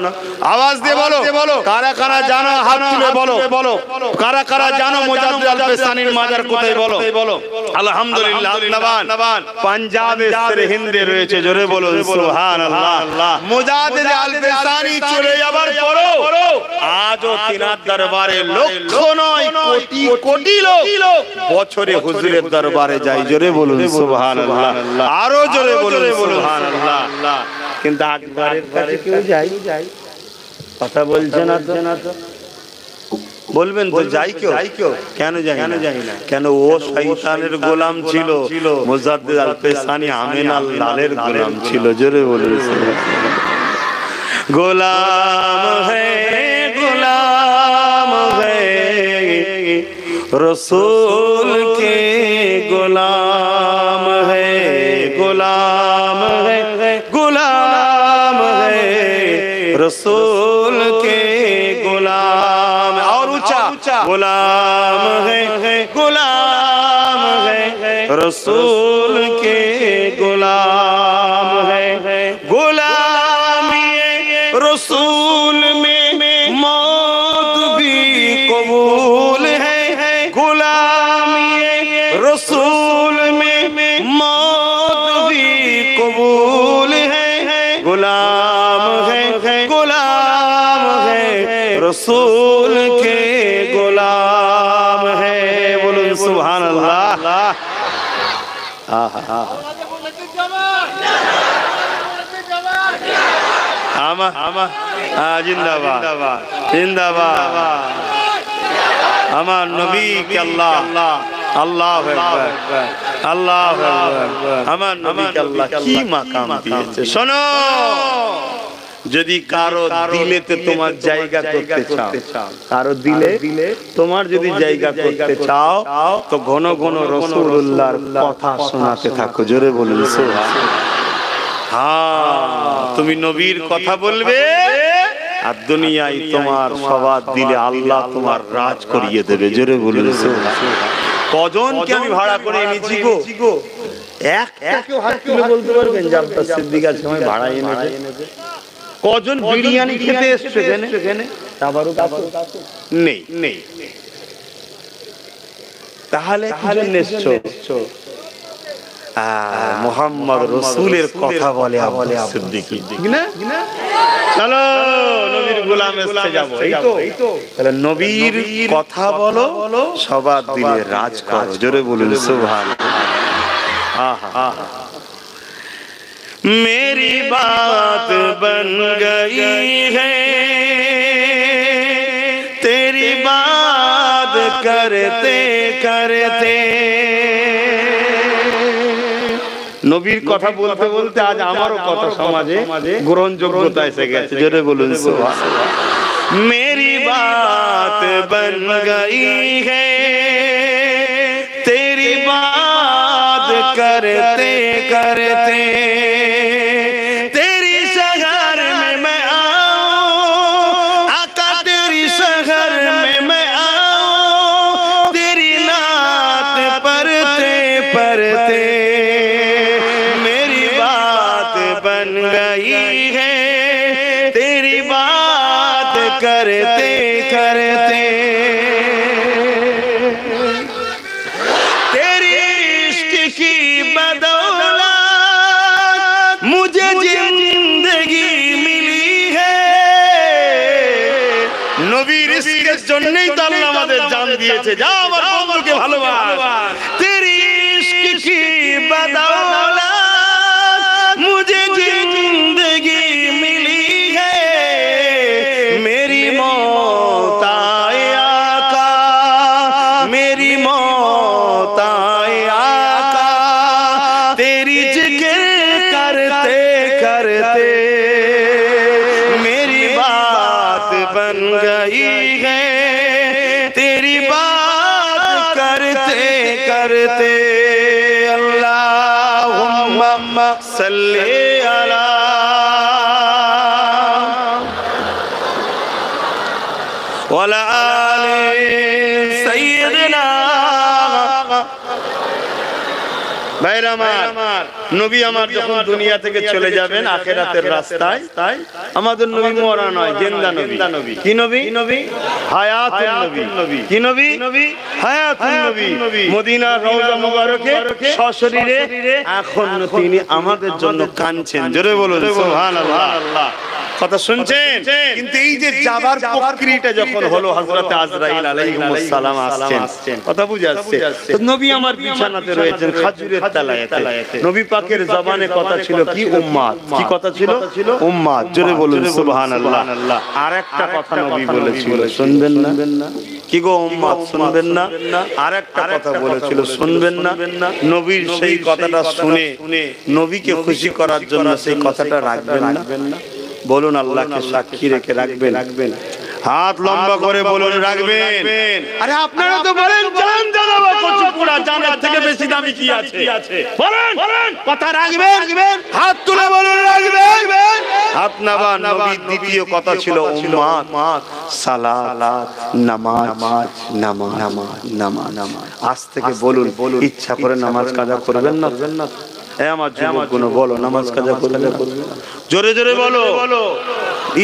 না? আওয়াজ দিয়ে বলো, কারা জানো? হাত তুলে বলো, কারা জানো মোজাদ্দেদে আল-পেসানির মাজার কোথায়? বলো। আলহামদুলিল্লাহ, পাঞ্জাবে হিন্দে রয়েছে, জোরে বলুন সুবহানাল্লাহ। মুজাদ্দেদে আল-পেসানি চলে যাবার পরও আজও তিনার দরবারে লক্ষ নয় কোটি লোক বছরে হুজুরের দরবারে যায়, জোরে বলুন সুবহানাল্লাহ, আরো জোরে বলুন সুবহানাল্লাহ। কিন্তু আকবরের কাছে কেউ যায়? কথা বলছে না তো, বলবেন তো যাই কেউ? কেন যাই না? কেন ও শয়তানের গোলাম ছিল, মুজাদ্দেদ আল-পেসানি আমেনা আল্লাহর গোলাম ছিল, জোরে বলুন গোলাম है रसूल के गुलाम है रसूल के गुलाम, और ऊंचा गुलाम है रसूल के गुलाम है, गुलामी रसूल में मौत भी कबूल है, गुलामी रसूल में मौत भी कबूल है, गुलाम है रसूल के गुलाम है, बोलुन सुभानअल्लाह। जिंदाबाद আমার নবী কে আল্লাহ আমার নবী কে আল্লাহ কি মাকাম দিয়েছে। শোনো, যদি কারো দিলেতে তোমার জায়গা করতে চাও, কারো দিলে তোমার যদি জায়গা করতে চাও, তো ঘন ঘন রাসূলুল্লাহর কথা শোনাতে থাকো, জোরে বলুন সুবহানাল্লাহ। হ্যাঁ, তুমি নবীর কথা বলবে আর দুনিয়ায় তোমার সবার দিলে আল্লাহ তোমার রাজ করিয়ে দেবে, জোরে বলুন সুবহানাল্লাহ। কজনকে আমি ভাড়া করে এনেছি গো? একটা কেউ হাত তুলে বলতে পারবেন যে আব্বাস সিদ্দিক আজকে আমি ভাড়া এনেছি? কজন বিরিয়ানি খেতে এসছে এখানে? নেই। তাহলে এসছো? মুহাম্মদ রাসূলের কথা বলে আব্বাস সিদ্দিক, ঠিক না? চলো নবীর গোলাম এসে যাব, এই তো। তাহলে নবীর কথা বলো, সবার দিলে রাজ করো, জোরে বলুন সুবহানাল্লাহ। मेरी बात बन गई है, तेरी बात करते करते। নবীর কথা বলতে বলতে আজ আমারও কথা সমাজে গ্রহণযোগ্যতা এসে গেছে, জোরে বলুন সুবহানাল্লাহ। मेरी बात बन गई है, तेरी बात करते करते, तेरी शहर में मैं आऊं, आका तेरी शहर में मैं आऊं, करते करते तेरी इश्क की बदौलत मुझे जिंदगी मिली है। নবীর ইশকের জন্যই তো আল্লাহ আমাদের জান দিয়েছে। যা আমার বন্ধুকে ভালোবাস। তেরি ইশক কি বদৌলত মুঝে জিंदगी मिली है। मेरी मौत आए आका, मेरी मौत आए आका, तेरी जिक्र करते करते मेरी बात बन गई है। तेरी बात करते करते अल्लाहुम्मा सल्ली अला वाला आले सय्यदना। ভাইরা আমার, নবী আমার যখন দুনিয়া থেকে চলে যাবেন আখিরাতের রাস্তায়, তাই আমাদের নবী মরা নয়, জিন্দা নবী। কি নবী? হায়াতুন নবী। কি নবী? হায়াতুন নবী। মদিনার রওজা মুবারকে সশরীরে এখন তিনি আমাদের জন্য কাঁদছেন। জোরে বলুন সুবহানাল্লাহ। কথা শুনছেন? কিন্তু এই যে যাবার প্রক্রিয়াটা যখন হলো, হযরত আজরাইল আলাইহিস সালাম আসছেন, কথা বুঝে আসছে। তো নবী আমার বিছানাতে রয়েছেন খাজুরের তলায়তে। নবী পাকের জবানে কথা ছিল কি? উম্মাত। কি কথা ছিল? উম্মাত। জোরে বলুন সুবহানাল্লাহ। আরেকটা কথা নবী বলেছিল, শুনবেন না? কি গো উম্মাত, শুনবেন না? আরেকটা কথা বলেছিল, শুনবেন না? নবীর সেই কথাটা শুনে নবীকে খুশি করার জন্য সেই কথাটা রাখবেন না? বলুন আল্লাহকে সাক্ষী রেখে রাখবেন। হাত লম্বা করে বলুন রাখবেন। আরে আপনারা তো বলেন জান জানাবা কচু পোড়া, জানের থেকে বেশি দামি কি আছে? বলেন কথা রাখবেন। হাত তুলে বলুন রাখবেন। হাত নাবা। নবীর দ্বিতীয় কথা ছিল উম্মাত, সালাত, নামাজ। আজ থেকে বলুন ইচ্ছা করে নামাজ কাজা করবেন না। আমার যুবকগুলো বলো নামাজ কাজা করবে না। জোরে জোরে বলো।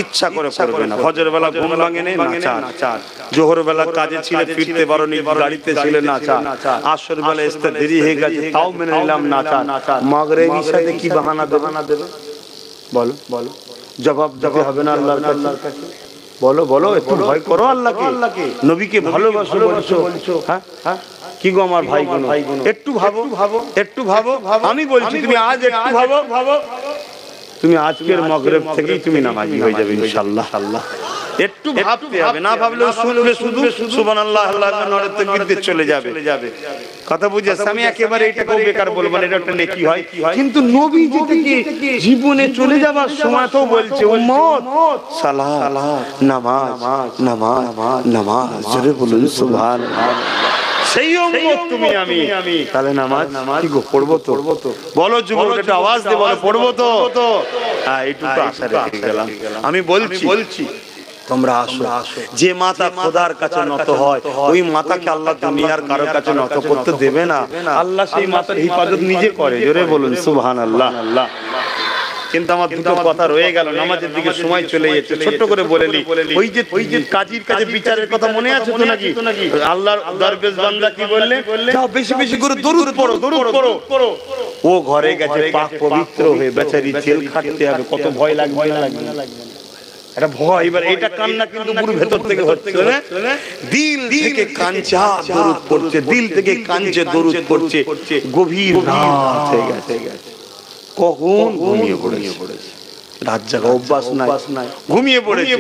ইচ্ছা করে করবে না। ফজর বেলা ঘুম ভাঙে নেই, নাচার। জোহর বেলা কাজে ছিলে, ফিরতে পারোনি, গাড়িতে ছিলে, নাচার। আসর বেলা আসতে দেরি হয়ে গেছে, তাও মেনে নিলাম, নাচার। মাগরিব ইশাতে কি বাহানা দেবে? বলো জবাব দিতে হবে না আল্লাহর কাছে? বলো একটু ভয় করো আল্লাহকে, নবীকে ভালোবাসো বলছো। হ্যাঁ কি গো আমার ভাই গুলো, একটু ভাবো। আমি বলছি তুমি আজ একটু ভাবো। তুমি আজকের মাগরিব থেকেই তুমি নামাজি হয়ে যাবে ইনশাআল্লাহ। একটু ভাবতে হবে, না ভাবলেও শুনবে শুধু সুবহানাল্লাহ, আল্লাহু আকবার, নড়ে তাকবীর দিয়ে চলে যাবে। কথা বুঝেছ? আমি একেবারে এটাকেও বেকার বলবো না, এটা একটা নেকি হয়। কিন্তু নবী যেটাকে জীবনে চলে যাবার সময় তো বলছে উম্মত সালাত, নামাজ। জোরে বলুন সুবহানাল্লাহ। সেই উম্মত তুমি আমি, তাহলে নামাজ কি গো পড়বো তো? বলো যুবক, একটু আওয়াজ দিয়ে বলো পড়বো তো? হ্যাঁ, এইটুকু আশা রেখে গেলাম। আমি বলছি তোমরা আসো। যে মাতা খোদার কাছে নত হয়, ওই মাতাকে আল্লাহ দুনিয়ার কারো কাছে নত করতে দেবে না। আল্লাহ সেই মাতার হিফাজত নিজে করে। জোরে বলুন সুবহানাল্লাহ। কিন্তু আমার দুটো কথা রয়ে গেল, নামাজের দিকে সময় চলে যাচ্ছে। ছোট্ট করে বলে নি, ওই যে কাজীর কাছে বিচারের কথা মনে আছে তো নাকি? আল্লাহর দরবেশ বান্দা কি বললে? যাও বেশি করে দরুদ পড়ো। ও ঘরে গেছে পাক পবিত্র হয়ে, বেচারি জেল খাটতে হবে। কত ভয় লাগবে না? এটা ভয়। এবার এটা কান্না কিন্তু পুরো ভেতর থেকে হচ্ছে, দিল থেকে কাঁদছে, দরুদ পড়ছে, দিল থেকে কাঁদছে, দরুদ পড়ছে। গভীর রাত হয়ে গেছে, কখন ঘুমিয়ে পড়েছে। রাত জাগা অভ্যাস নাই, ঘুমিয়ে পড়েছে।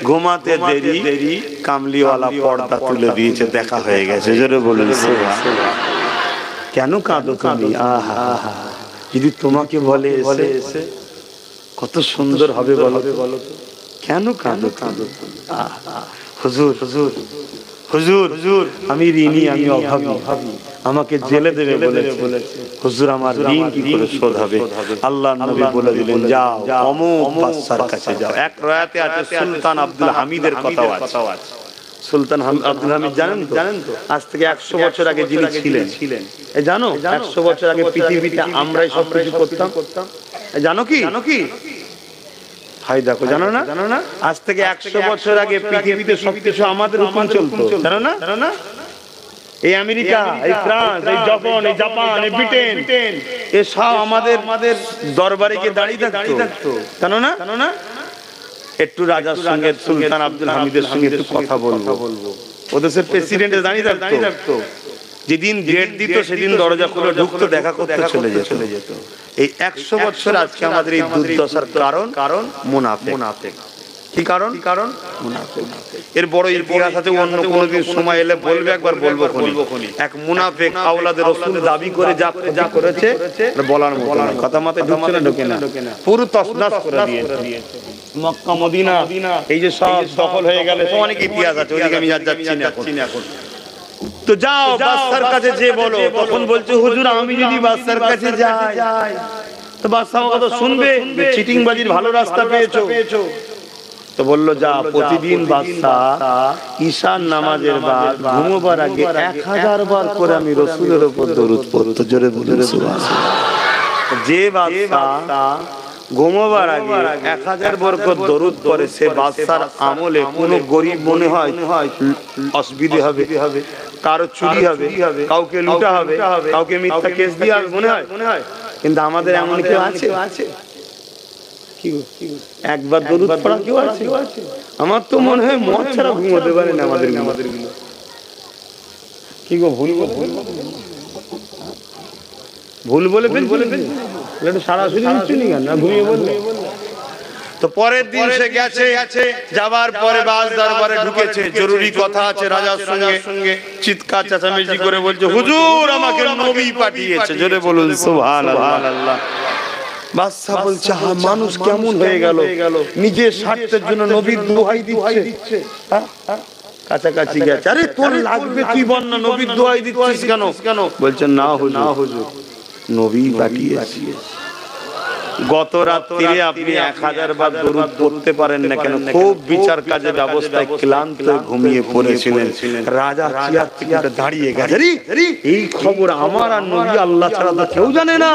ঘুমাতে দেরি, কামলিওয়ালা পর্দা তুলে দিয়েছে, দেখা হয়ে গেছে। জোরে বলুন সুবহানাল্লাহ। কেন কাঁদো তুমি? আহা, যদি তোমাকে বলে এসে কত সুন্দর হবে বলো তো, কেন কাঁদো? হুজুর আমি ঋণী, আমি অভাবী, আমাকে জেলে দেবে বলেছে। হুজুর আমার ঋণ কি করে শোধ হবে? আল্লাহর নবী বলে দিলেন, যাও অমুক বাদশার কাছে যাও। এক রাতে আছে সুলতান আব্দুল হামিদের কথা আছে। সুলতান আব্দুল হামিদ জানেন তো? আজ থেকে 100 বছর আগে যিনি ছিলেন, জানো 100 বছর আগে পৃথিবীতে আমরাই সব কিছু করতাম। জানো কি? ভাই দেখো, জানো না আজ থেকে 100 বছর আগে পৃথিবীতে সবকিছু আমাদের হুকুম চলতো, জানো না? এই আমেরিকা, এই ফ্রান্স, এই জাপান, এই ব্রিটেন, এই সব আমাদের দরবারে গিয়ে দাঁড়িয়ে থাকতো, জানো না? একটু রাজার সঙ্গে, সুলতান আব্দুল হামিদের সঙ্গে একটু কথা বলবো। ও দেশের প্রেসিডেন্ট দাঁড়িয়ে থাকতো, যেদিন গেট দিত সেদিন দরজা খুলে ঢুকতো, দেখা করতে চলে যেত। এই 100 বছর আজকে আমাদের এই দুর্দশার কারণ মুনাফিক। কি কারণ? মুনাফিক। এর বড় ইতিহাস আছে, অন্য কোনোদিন সময় এলে বলবে, একবার বলবো। এক মুনাফিক আওলাদে রাসূল দাবি করে যা করেছে বলার মতো না, কথা মাথায় ঢুকছে না, ঢোকে না, পুরো তছনছ করে দিয়েছে। মক্কা মদিনা এই যে সব দখল হয়ে গেল, অনেক ইতিহাস আছে, ওইদিকে আমি যাচ্ছি না এখন। তো যাও বাদশার কাছে যে বলো, তখন বলছে হুজুর আমি যদি বাদশার কাছে যাই তো বাদশা আমার কথা শুনবে? চিটিংবাজির ভালো রাস্তা পেয়েছো। তো বললো যা, প্রতিদিন বাদশা ঈশার নামাজের বাদ ঘুমোবার আগে 1000 বার করে আমি রাসূলের উপর দরুদ পড়তো। জোরে বলে সুবহানাল্লাহ। যে বাদশা ঘুমোবার আগে 1000 বার করে দরুদ পড়ে, সে বাদশার আমলে কোনো গরিব মনে হয় অসুবিধা হবে, কারো চুরি হবে, কাউকে লুটা হবে, কাউকে মিথ্যা কেস দিয়ে মনে হয়। কিন্তু আমাদের এমন কেউ আছে? একবার দরুদ পড়া কেউ আছে? আমার তো মনে হয় মদ ছাড়া ঘুমোতে পারে না আমাদের গুলো। কি গো, ভুল বলে সরাসরি ঘুমিয়ে বললে। তো পরের দিন সে গেছে, যাবার পরে বাস দরবারে ঢুকেছে, জরুরি কথা আছে রাজার সঙ্গে। চিৎকার চেঁচামেচি করে বলছে হুজুর আমাকে নবী পাঠিয়েছে। জোরে বলুন সুবহানাল্লাহ। বাদশা বলছে মানুষ কেমন হয়ে গেল, নিজের স্বার্থের জন্য নবীর দোহাই দিচ্ছে। কাছাকাছি গেছে, আরে তোর লাগবে তুই বল না, নবীর দোহাই দিচ্ছিস কেন? বলছেন না হুজুর নবী পাঠিয়েছে। গত রাত্রিরে আপনি 1000 বার দরুদ পড়তে পারেন না কেন? খুব বিচার কাজে ব্যবস্থায় ক্লান্ত ঘুমিয়ে পড়েছিলেন। রাজা চেয়ার থেকে দাঁড়িয়ে গেছে, এই খবর আমার আর নবী আল্লাহ ছাড়া তো কেউ জানে না,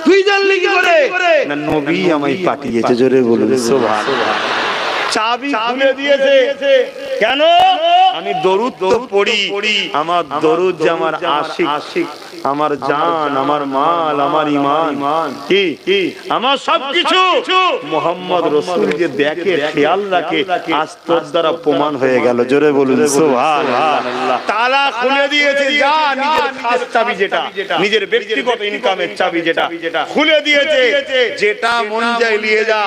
তুই জানলি কি করে? না নবী আমায় পাঠিয়েছে। জোরে বলুন সুবহানাল্লাহ। চাবি খুলে দিয়েছে, কেন? আমি দরুদ তো পড়ি, আমার দরুদ যে আমার আশিক, আমার জান, আমার মাল, আমার ঈমান, কি আমার সবকিছু মুহাম্মদ রাসূল যে দেখে, খেয়াল রাখে, আজ তোর দ্বারা প্রমাণ হয়ে গেল। জোরে বলুন সুবহানাল্লাহ। তালা খুলে দিয়েছে, যা নিজের খাস চাবি, যেটা নিজের ব্যক্তিগত ইনকামের চাবি, যেটা খুলে দিয়েছে, যেটা মন চায় নিয়ে যা।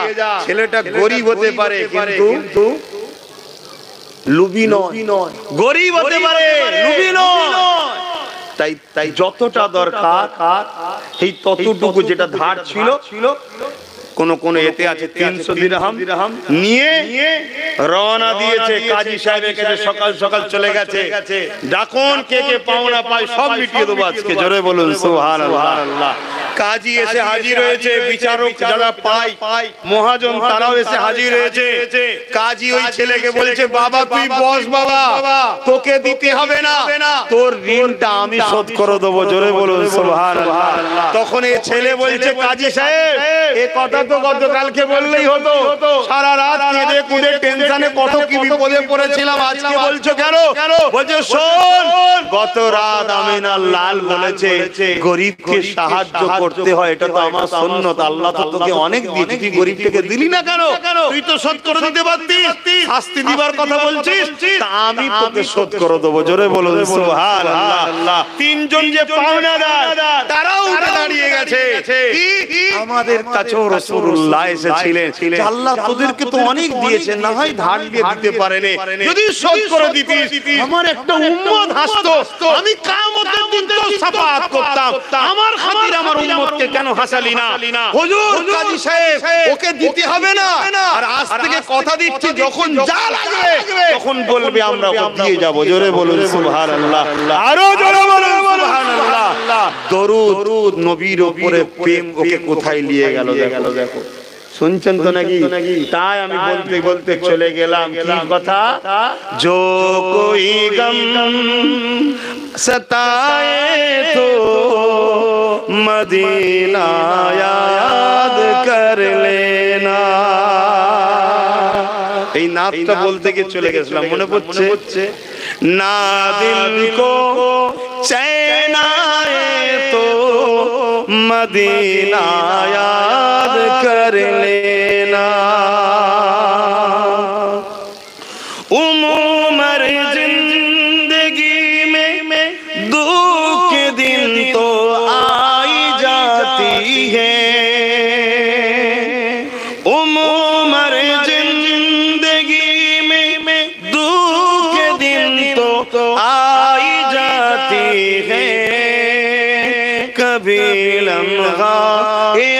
ছেলেটা গরিব হতে পারে কিন্তু লুবি নয়, গরিব হতে পারে লুবি নয়। তাই যতটা দরকার এই ততটুকু, যেটা ধার ছিল, কোন এতে আছে 300 দিরহাম, নিয়ে রওনা দিয়েছে কাজী সাহেবের কাছে। সকাল চলে গেছে, ডাকুন কে পাওনা পায় সব মিটিয়ে দেবো আজকে। জোরে বলুন সুবহানাল্লাহ। কাজী এসে হাজির হয়েছে, বিচারক যারা পায় মহাজন তারাও এসে হাজির হয়েছে। কাজী ওই ছেলেকে বলছে বাবা তুই বস, বাবা তোকে দিতে হবে না, তোর ঋণটা আমি শোধ করে দেবো। জোরে বলুন সুবহানাল্লাহ। তখন এই ছেলে বলছে কাজী সাহেব এই কথা তো গতকালকে বললেই হতো, সারা রাত কেঁদে কুঁদে টেনশনে কত কি বিপদে পড়েছিলাম, আজকে বলছো কেন? বলছে শোন, গত রাত আমিনার লাল বলেছে গরিবকে সাহায্য করতে হয়, এটা তো আমার সুন্নত, আল্লাহ তো তোকে অনেক দিয়েছে, তুই গরিবকে দিলি না কেন? তুই তো শোধ করে দিতে পারতিস, শাস্তি দিবার কথা বলছিস, তা আমি তোকে শোধ করে দেবো। জোরে বলুন সুবহানাল্লাহ। তিনজন যে পাওনাদার তারাও উঠে দাঁড়িয়ে গেছে। আমাদের কাছেও রাসূলুল্লাহ এসেছিলেন, আল্লাহ তোদেরকে তো অনেক দিয়েছেন, না হয় ধার দিয়ে দিতে পারেনি, যদি শোধ করে দিতিস আমার একটা উম্মত হাসতো, আমি কিয়ামতের দিন তো শাফাআত করতাম, আমার খাতির আমার উম্মতকে কেন হাসালি না? হুজুর কাজী সাহেব ওকে দিতে হবে না, আর আজ থেকে কথা দিচ্ছি যখন যা লাগবে তখন বলবে আমরা ওকে দিয়ে যাব। জোরে বলুন সুবহানাল্লাহ, আরো জোরে বলুন সুবহানাল্লাহ। দরুদ নবীর উপরে প্রেম ওকে কোথায় নিয়ে গেল দেখো, শুনছেন তো নাকি? তাই আমি বলতে চলে গেলাম কি কথা, जो कोई गम सताए तो मदीना याद कर लेना। এই নাতটা বলতে গিয়ে চলে গেছিলাম, মনে পড়ছে না দিল কো চैन आए तो मदीना याद कर लेना उम्र जिंदगी में दुख के दिन तो आई जाती है उम्र जिंदगी में दुख के दिन तो आई जाती है कभी लम्हा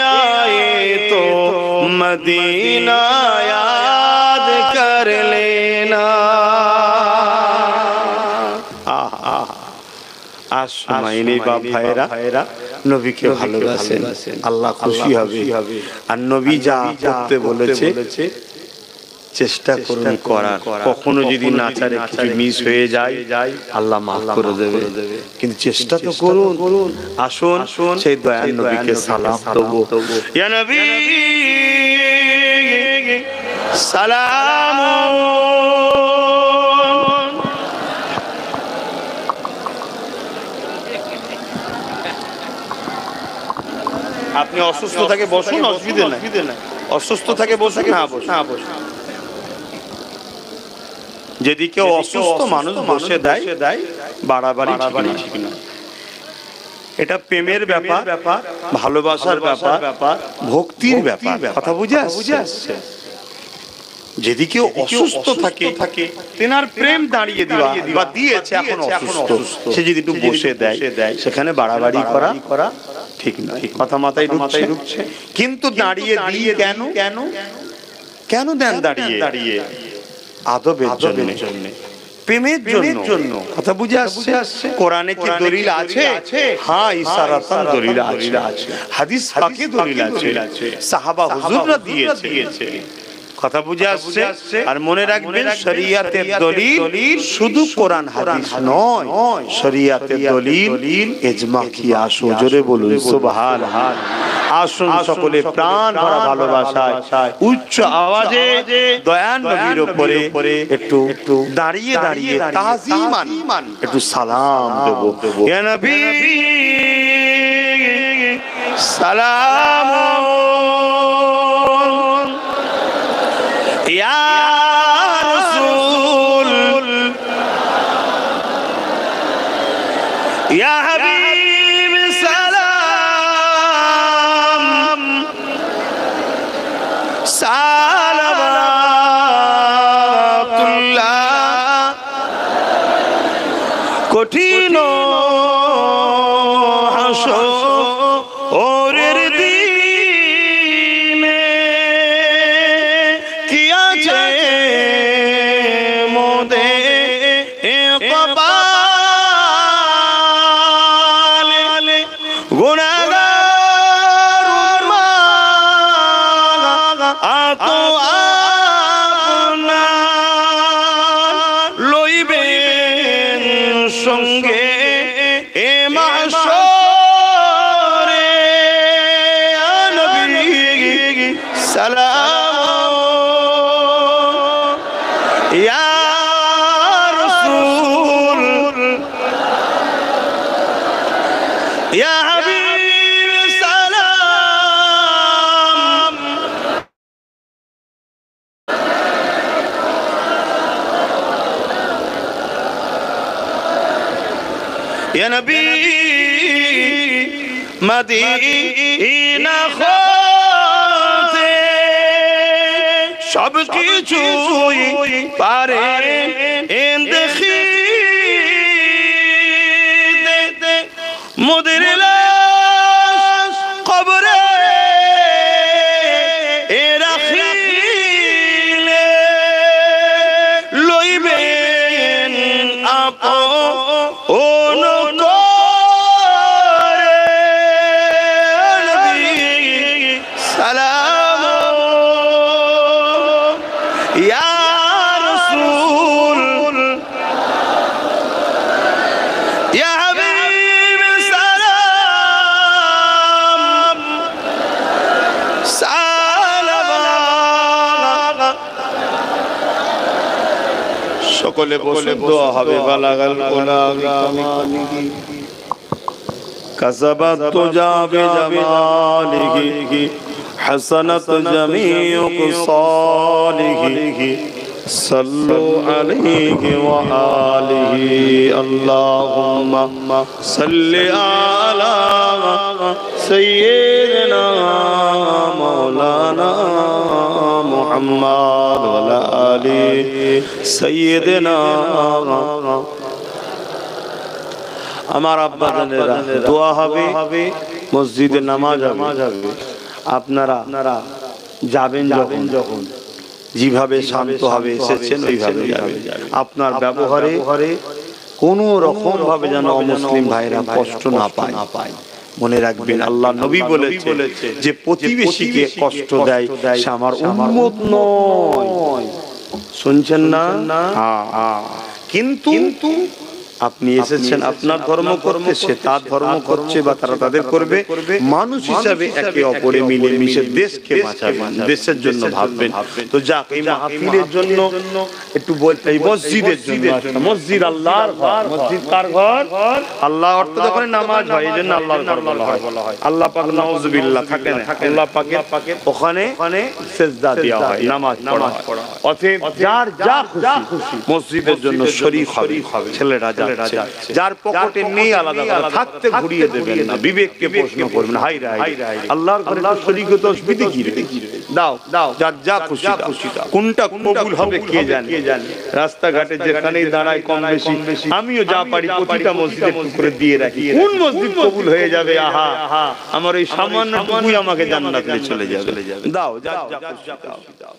आए तो मदीना याद कर लेना आज सुनाइनी बाप भाईरा नबी के ভালোবাসেন আল্লাহ খুশি হবে আর নবী যা করতে বলেছে চেষ্টা করুন করার কখনো যদি নাচারে কিছু মিস হয়ে যায় আল্লাহ মাফ করে দেবে কিন্তু চেষ্টা তো করুন আসুন সেই দয়াল নবীকে সালাম দেব ইয়া নবী সালাম আপনি অসুস্থ থাকে বসুন অসুবিধা নাই অসুস্থ থাকে বসে না বসুন যদি কেউ অসুস্থ মানুষ বসে দেয় বাড়াবাড়ি ঠিক না এটা প্রেমের ব্যাপার ভালোবাসার ব্যাপার ভক্তির ব্যাপার কথা বুঝে আসছে যদি কেউ অসুস্থ থাকে তেনার প্রেম দাঁড়িয়ে দেওয়া বা দিয়েছে এখন অসুস্থ সে যদি একটু বসে দেয় সেখানে বাড়াবাড়ি করা ঠিক না কথা মাথায় ঢুকছে কিন্তু দাঁড়িয়ে দিই কেন দেন দাঁড়িয়ে আদবের জন্য প্রেমের জন্য কথা বুঝে আসছে কোরআনে কি দলিল আছে হ্যাঁ ইশারাতান দলিল আছে হাদিস পাকে দলিল আছে সাহাবা হুজুররা দিয়েছে কথা বুঝে আসছে আর মনে রাখবেন শরিয়াতের দলিল শুধু কোরআন হাদিস নয় শরিয়াতের দলিল ইজমা কিয়াস জোরে বলুন সুবহানাল্লাহ আসুন সকলে প্রাণ ভরা ভালোবাসায় উচ্চ আওয়াজে দয়ান নবীর উপরে একটু দাঁড়িয়ে তাজিমান একটু সালাম দেব ইয়া নবী সালাম ইয়া রাসূল ইয়া হাবিব সালাম সালাওয়াতুল্লাহ কঠিন হাসরের দিনে কি আছে মোদে কপালে গুনাহগার মা আতো আপনার লইবেন সঙ্গে এ মাহশরে নবী সালাম ইয়া রাসূল ইয়া হাবিব সালাম ইয়া নবী মদিনা হতে সব কিছুই পারে দেখিতে মোদের লাশ কবরে রাখিলে লইবেন আপন সালাম ইয়া রাসূল ইয়া হাবিব সালাম সালাওয়াত সকলে বসে দোয়া হবে বালাগাল কোলাগামানিহি কাসাবাত তুজা বিজামালিহি হাসানাত জামিউ সালিহি সাল্লু আলাইহি ওয়া আলিহি আল্লাহুম্মা সাল্লি আলা সাইয়্যিদিনা মাওলানা মুহাম্মদ ওয়া আলা আলি সাইয়্যিদিনা। আমার আব্বা জানেরা দোয়া হবে, মসজিদে নামাজ হবে, আপনারা যাবেন যখন যেভাবে শান্ত হবে এসেছেন ওইভাবে যাবেন। আপনার ব্যবহারে কোনো রকম ভাবে যেন অমুসলিম ভাইরা কষ্ট না পায়। মনে রাখবেন আল্লাহ নবী বলেছে যে প্রতিবেশীকে কষ্ট দেয় সে আমার উম্মত নয়। শুনছেন না? কিন্তু আপনি এসেছেন আপনার ধর্ম করতে, সে তার ধর্ম করছে বা তারা তাদের করবে। মানুষ হিসাবে একে অপরে মিলে মিশে দেশকে বাঁচাবেন, দেশের জন্য ভাববেন। তো যাক, এই মাহফিলের জন্য একটু বলতে, এই মসজিদের জন্য, মসজিদ আল্লাহর ঘর। মসজিদ কার ঘর? আল্লাহ। অর্থ যখন নামাজ হয় এই জন্য আল্লাহর ঘর বলা হয়। আল্লাহ পাক নাউজুবিল্লাহ থাকেন, আল্লাহ পাকের ওখানে সিজদা দেওয়া হয়, নামাজ পড়া হয়। অতএব যার যা খুশি মসজিদের জন্য শরীক হবে। ছেলেরা যার পকেটে নেই আলাদা থাকতে ঘুরিয়ে দেবেন না, বিবেককে প্রশ্ন করবেন। হাই আল্লাহর ঘরে শরীক হতে অসুবিধা কি রে? দাও যার যা খুশি দাও। কোনটা কবুল হবে কে জানে। রাস্তাঘাটে যেখানেই দাঁড়ায় কম বেশি আমিও যা পারি প্রতিটা মসজিদে করে দিয়ে রাখি। কোন মসজিদ কবুল হয়ে যাবে? আহা, আমার এই সামান্য টুকুই আমাকে জান্নাতে চলে যাবে। দাও যা খুশি দাও।